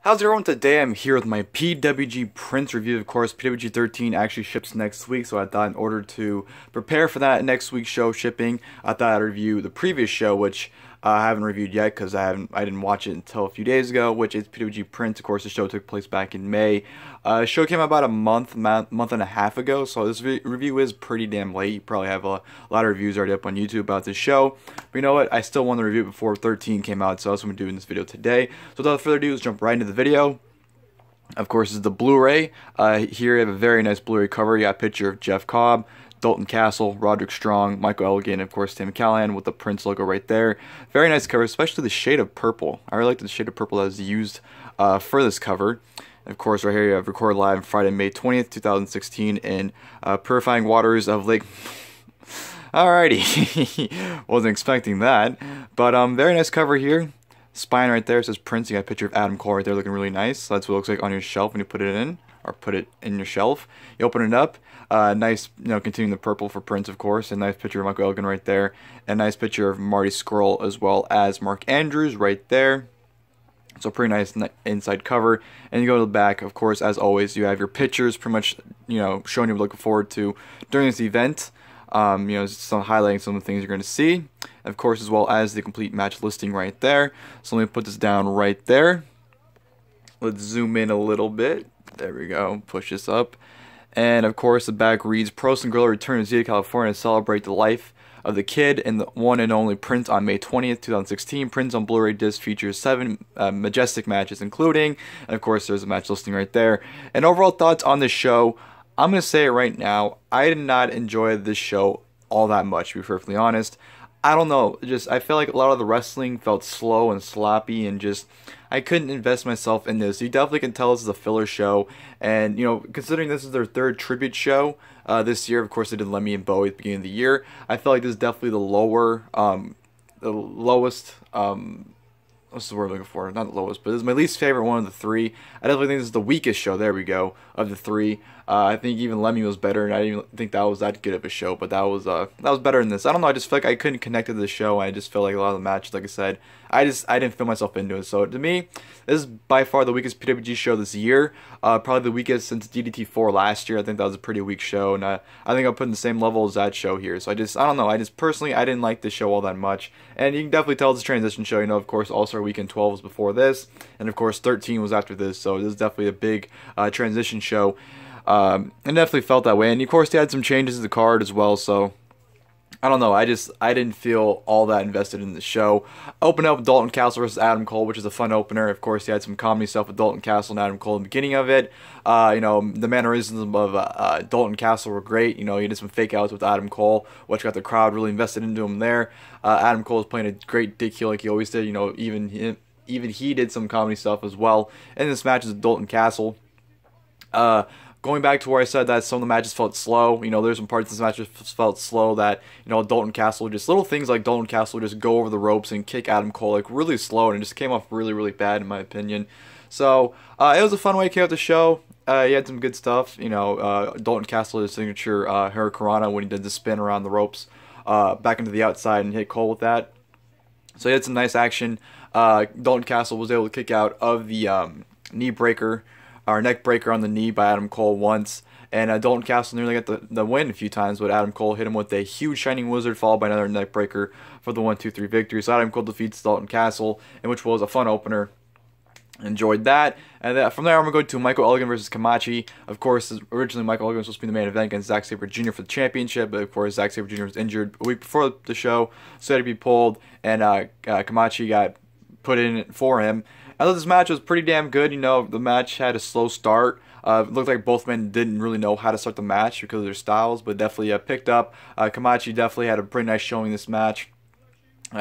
How's everyone? Today I'm here with my PWG Prince review. Of course, PWG 13 actually ships next week, so I thought in order to prepare for that next week's show shipping, I thought I'd review the previous show, which I haven't reviewed yet because I didn't watch it until a few days ago, which is PWG Prince. Of course, the show took place back in May. The show came out about a month and a half ago, so this review is pretty damn late. You probably have a lot of reviews already up on YouTube about this show. But you know what? I still wanted to review it before 13 came out, so that's what I'm doing this video today. So without further ado, let's jump right into the video. Of course, this is the Blu-ray. Here you have a very nice Blu-ray cover. You got a picture of Jeff Cobb, Dalton Castle, Roderick Strong, Michael Elgin, of course, Tim Callihan with the Prince logo right there. Very nice cover, especially the shade of purple. I really like the shade of purple that is used for this cover. Of course, right here you have recorded live Friday, May 20th, 2016 in purifying waters of Lake... Alrighty, wasn't expecting that. But very nice cover here. Spine right there, it says Prince. You got a picture of Adam Cole right there looking really nice. So that's what it looks like on your shelf when you put it in, or put it in your shelf. You open it up, nice, continuing the purple for Prince, of course. A nice picture of Michael Elgin right there. A nice picture of Marty Scurll as well as Mark Andrews right there. So pretty nice inside cover. And you go to the back, of course, as always, you have your pictures pretty much, showing you what you're looking forward to during this event. Some highlighting some of the things you're going to see. Of course, as well as the complete match listing right there. So let me put this down right there. Let's zoom in a little bit. There we go. Push this up. And of course, the back reads, Pros and Gorilla return to Zeta, California to celebrate the life of the kid and the one and only Prince on May 20th, 2016. Prince on Blu-ray disc features 7 majestic matches, including, and of course, there's a match listing right there. And overall thoughts on this show, I'm going to say it right now, I did not enjoy this show all that much, to be perfectly honest. I don't know, I feel like a lot of the wrestling felt slow and sloppy and I couldn't invest myself in this. You definitely can tell this is a filler show, and, considering this is their 3rd tribute show this year, of course they did Lemmy and Bowie at the beginning of the year, I feel like this is definitely the lowest, what's the word I'm looking for? Not the lowest, but this is my least favorite one of the 3. I definitely think this is the weakest show, there we go, of the 3. I think even Lemmy was better, and I didn't even think that was that good of a show, but that was better than this. I don't know, I just feel like I couldn't connect to the show, and I just feel like a lot of the matches, like I said, I didn't feel myself into it. So to me, this is by far the weakest PWG show this year, probably the weakest since DDT4 last year. I think that was a pretty weak show, and I think I'll put in the same level as that show here. So I don't know, personally, I didn't like this show all that much, and you can definitely tell it's a transition show. Of course, All-Star Weekend 12 was before this, and of course 13 was after this, so this is definitely a big transition show. And definitely felt that way, and of course they had some changes to the card as well, so I don't know, I didn't feel all that invested in the show. Open up with Dalton Castle versus Adam Cole, which is a fun opener. Of course, he had some comedy stuff with Dalton Castle and Adam Cole in the beginning of it. The mannerisms of Dalton Castle were great. He did some fake outs with Adam Cole, which got the crowd really invested into him there. Adam Cole was playing a great dick heel like he always did. Even he did some comedy stuff as well. And this match is with Dalton Castle. Going back to where I said that some of the matches felt slow, there's some parts of this match that felt slow that, Dalton Castle, just little things like Dalton Castle just go over the ropes and kick Adam Cole like really slow, and it just came off really, really bad in my opinion. So, it was a fun way to kick out the show. He had some good stuff, Dalton Castle, his signature Hurricanrana when he did the spin around the ropes, back into the outside and hit Cole with that. So he had some nice action. Dalton Castle was able to kick out of the knee breaker, or neck breaker on the knee by Adam Cole once, and Dalton Castle nearly got the win a few times, but Adam Cole hit him with a huge Shining Wizard followed by another neck breaker for the 1-2-3 victory. So Adam Cole defeats Dalton Castle, and which was a fun opener. Enjoyed that, and from there I'm going to go to Michael Elgin versus Kamaitachi. Of course, originally Michael Elgin was supposed to be the main event against Zack Sabre Jr. for the championship, but of course Zack Sabre Jr. was injured a week before the show, so he had to be pulled, and Kamaitachi got put in for him. I thought this match was pretty damn good. The match had a slow start. It looked like both men didn't really know how to start the match because of their styles, but definitely picked up. Kamaitachi definitely had a pretty nice showing this match,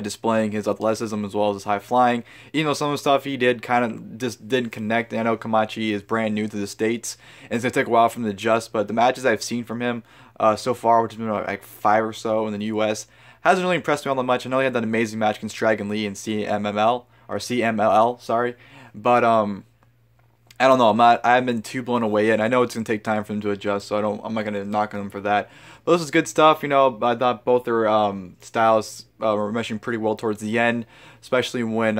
displaying his athleticism as well as his high flying. Even though some of the stuff he did kind of just didn't connect. I know Kamaitachi is brand new to the States, and it's going to take a while for him to adjust, but the matches I've seen from him so far, which has been like 5 or so in the U.S., hasn't really impressed me all that much. I know he had that amazing match against Dragon Lee in CMLL, sorry, but I don't know, I haven't been too blown away yet, and I know it's gonna take time for him to adjust, so I'm not gonna knock on him for that. But this is good stuff, I thought both their styles were meshing pretty well towards the end, especially when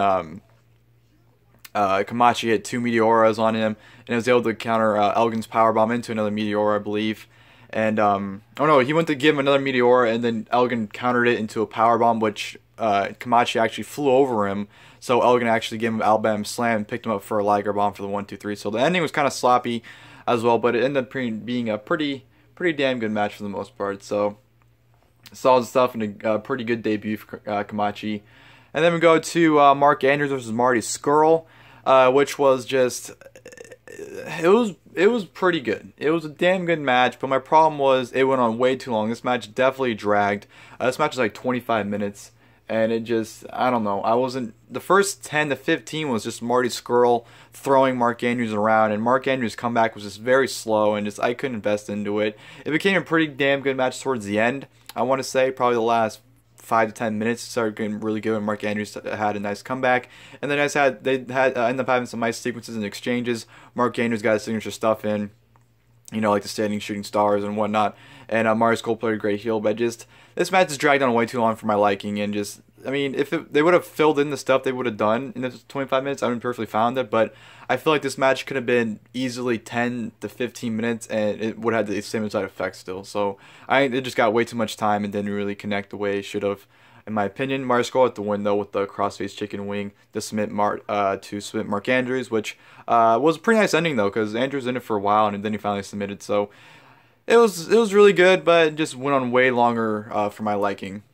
Kamaitachi hit 2 Meteoras on him, and was able to counter Elgin's powerbomb into another Meteora, I believe. And, oh no, he went to give him another Meteora, and then Elgin countered it into a powerbomb, which Kamaitachi actually flew over him. So Elgin actually gave him Alabama Slam and picked him up for a Liger Bomb for the 1-2-3. So the ending was kind of sloppy as well, but it ended up being a pretty damn good match for the most part. So solid stuff and a pretty good debut for Kamaitachi. And then we go to Mark Andrews versus Marty Scurll, which was just, it was pretty good. It was a damn good match, but my problem was it went on way too long. This match definitely dragged. This match was like 25 minutes, and it just, I don't know. The first 10 to 15 was just Marty Scurll throwing Mark Andrews around, and Mark Andrews' comeback was just very slow, and just I couldn't invest into it. It became a pretty damn good match towards the end, I want to say, probably the last 5 to 10 minutes. Started getting really good when Mark Andrews had a nice comeback, and then they ended up having some nice sequences and exchanges. Mark Andrews got his signature stuff in, like the standing shooting stars and whatnot, and Marty Scurll played a great heel, but just this match is dragged on way too long for my liking, and just, I mean, if they would have filled in the stuff they would have done in the 25 minutes, I would have perfectly found it, but I feel like this match could have been easily 10 to 15 minutes, and it would have had the same side effect still. So it just got way too much time and didn't really connect the way it should have, in my opinion. Marty Scurll at the win, though, with the crossface chicken wing to submit Mark Andrews, which was a pretty nice ending, though, because Andrews was in it for a while, and then he finally submitted. So it was really good, but it just went on way longer for my liking.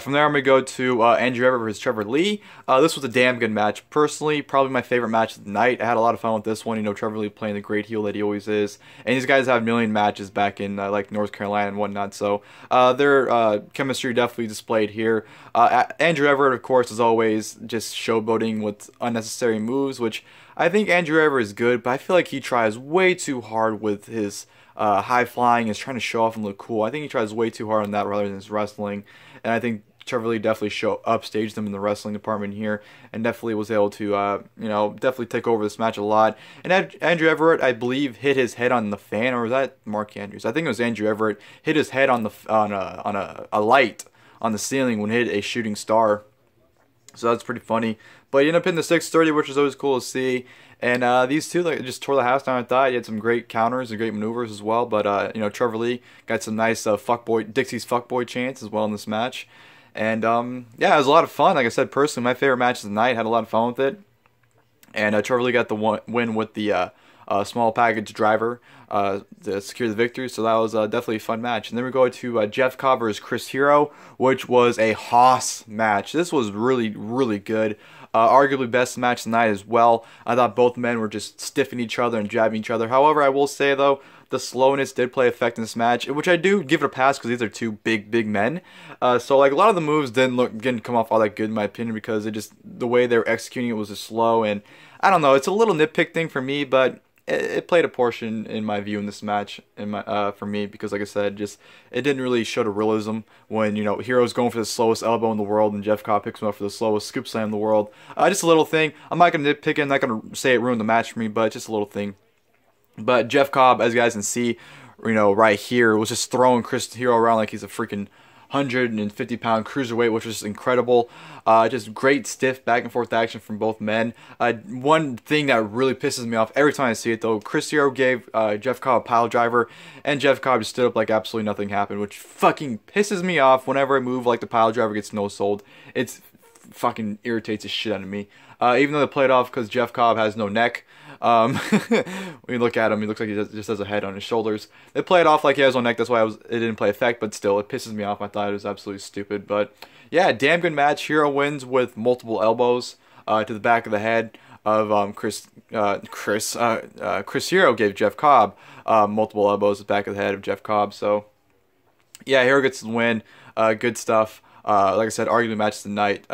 From there, I'm going to go to Andrew Everett versus Trevor Lee. This was a damn good match. Personally, probably my favorite match of the night. I had a lot of fun with this one. Trevor Lee playing the great heel that he always is. And these guys have a million matches back in like North Carolina and whatnot. So their chemistry definitely displayed here. Andrew Everett, of course, as always, just showboating with unnecessary moves, which I think Andrew Everett is good, but I feel like he tries way too hard with his high flying, is trying to show off and look cool. I think he tries way too hard on that rather than his wrestling. And I think Trevor Lee definitely upstaged them in the wrestling department here, and definitely was able to, definitely take over this match a lot. And Andrew Everett, I believe, hit his head on the fan, or was that Mark Andrews? I think it was Andrew Everett hit his head on a light on the ceiling when he hit a shooting star. So that's pretty funny. But he ended up hitting the 630, which is always cool to see. And these two just tore the house down. I thought he had some great counters and great maneuvers as well. But Trevor Lee got some nice Dixie's fuckboy chants as well in this match. And yeah, it was a lot of fun. Like I said, personally, my favorite match of the night. Had a lot of fun with it. And Trevor Lee got the win with the small package driver to secure the victory. So that was definitely a fun match. And then we go to Jeff Cobb versus Chris Hero, which was a hoss match. This was really, really good. Arguably best match tonight as well. I thought both men were just stiffing each other and jabbing each other. However, I will say, though, the slowness did play effect in this match, which I do give it a pass because these are two big men. So like a lot of the moves didn't come off all that good in my opinion, because the way they were executing it was just slow, and I don't know, it's a little nitpick thing for me, but it played a portion in my view in this match for me, because like I said, it didn't really show the realism when Hero's going for the slowest elbow in the world and Jeff Cobb picks him up for the slowest scoop slam in the world. Just a little thing. I'm not gonna nitpick it. I'm not gonna say it ruined the match for me, but just a little thing. But Jeff Cobb, as you guys can see, right here, was just throwing Chris Hero around like he's a freaking 150-pound cruiserweight, which was incredible. Just great stiff back and forth action from both men. One thing that really pisses me off every time I see it, though, Chris Hero gave Jeff Cobb a pile driver, and Jeff Cobb just stood up like absolutely nothing happened, which fucking pisses me off whenever a move like the pile driver gets no-sold. It's fucking irritates the shit out of me. Even though they played off because Jeff Cobb has no neck. When you look at him, he looks like he just has a head on his shoulders. They play it off like he has no neck, that's why it didn't play effect, but still, it pisses me off. I thought it was absolutely stupid. But yeah, damn good match. Hero wins with multiple elbows to the back of the head of Chris Hero gave Jeff Cobb multiple elbows to the back of the head of Jeff Cobb. So yeah, Hero gets the win. Good stuff. Like I said, arguably match of the night.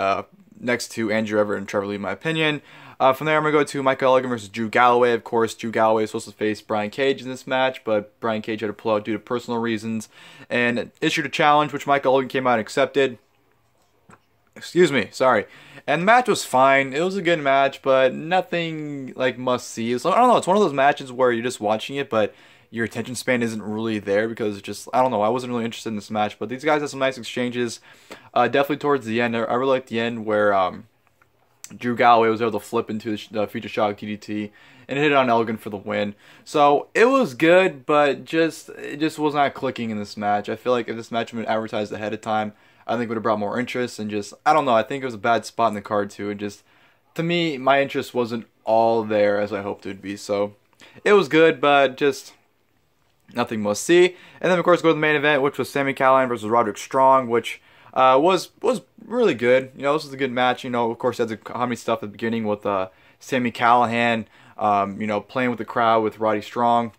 Next to Andrew Everett and Trevor Lee, in my opinion. From there, I'm going to go to Michael Elgin versus Drew Galloway. Of course, Drew Galloway is supposed to face Brian Cage in this match, but Brian Cage had to pull out due to personal reasons and issued a challenge, which Michael Elgin came out and accepted. Excuse me, sorry. And the match was fine. It was a good match, but nothing like must-see. So, I don't know, it's one of those matches where you're just watching it, but your attention span isn't really there because I don't know, I wasn't really interested in this match. But these guys had some nice exchanges. Definitely towards the end. I really liked the end where Galloway was able to flip into the future shock DDT and hit it on Elgin for the win. So it was good, but it just was not clicking in this match. I feel like if this match had been advertised ahead of time, I think it would have brought more interest, and just, I don't know, I think it was a bad spot in the card too. And just, to me, my interest wasn't all there as I hoped it would be. So it was good, but just nothing must see. And then of course go to the main event, which was Sami Callihan versus Roderick Strong, which was really good. You know, this was a good match. You know, of course, it had the comedy stuff at the beginning with Sami Callihan, you know, playing with the crowd with Roddy Strong,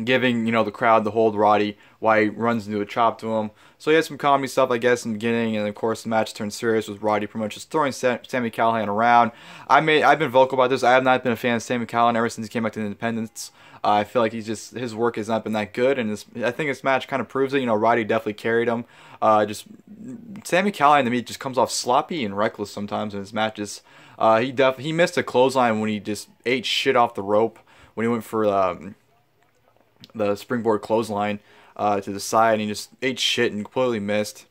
giving, you know, the crowd the hold Roddy while he runs into a chop to him. So he had some comedy stuff, I guess, in the beginning, and of course the match turned serious with Roddy pretty much just throwing Sami Callihan around. I've been vocal about this. I have not been a fan of Sami Callihan ever since he came back to Independence. I feel like his work has not been that good, and I think this match kind of proves it. You know, Roddy definitely carried him. Just Sami Callihan to me just comes off sloppy and reckless sometimes in his matches. He missed a clothesline when he just ate shit off the rope when he went for the springboard clothesline to the side, and he just ate shit and completely missed.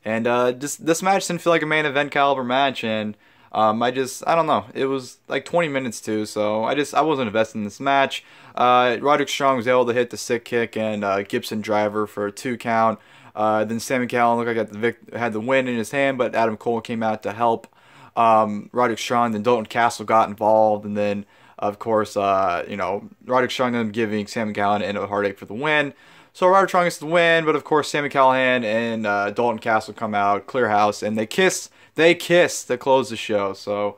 And just this match didn't feel like a main event caliber match, and I don't know. It was like 20 minutes too, so I wasn't invested in this match. Roderick Strong was able to hit the sick kick and Gibson driver for a 2 count. Then Sami Callihan looked like had the win in his hand, but Adam Cole came out to help Roderick Strong. Then Dalton Castle got involved, and then of course you know, Roderick Strong ended up giving Sami Callihan and a heartache for the win. So Roderick Strong gets the win, but of course Sami Callihan and Dalton Castle come out, clear house, and they kiss to close the show. So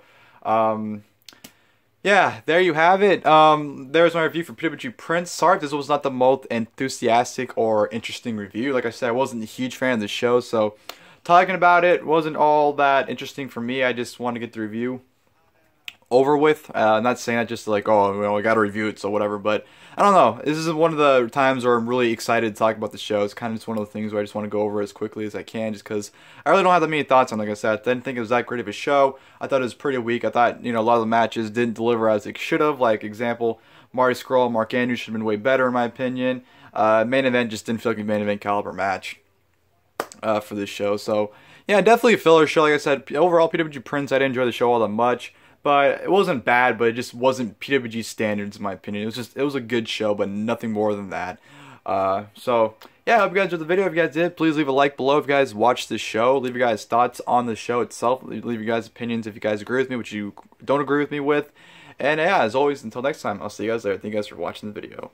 yeah, there you have it. There's my review for PWG Prince. Sorry if this was not the most enthusiastic or interesting review. Like I said, I wasn't a huge fan of the show, so talking about it wasn't all that interesting for me. I just wanted to get the review over with. I'm not saying that just like, oh, well, I got to review it, so whatever. But I don't know. This is one of the times where I'm really excited to talk about the show. It's kind of just one of the things where I just want to go over as quickly as I can, just because I really don't have that many thoughts on it. Like I said, I didn't think it was that great of a show. I thought it was pretty weak. I thought, you know, a lot of the matches didn't deliver as it should have. Like, example, Marty Scurll, Mark Andrews should have been way better in my opinion. Main event just didn't feel like a main event caliber match for this show. So yeah, definitely a filler show. Like I said, overall PWG Prince, I didn't enjoy the show all that much. But it wasn't bad, but it just wasn't PWG standards in my opinion. It was a good show, but nothing more than that. So yeah, I hope you guys enjoyed the video. If you guys did, please leave a like below if you guys watched this show. Leave your guys' thoughts on the show itself. Leave your guys' opinions if you guys agree with me, which you don't agree with me with. And yeah, as always, until next time, I'll see you guys later. Thank you guys for watching the video.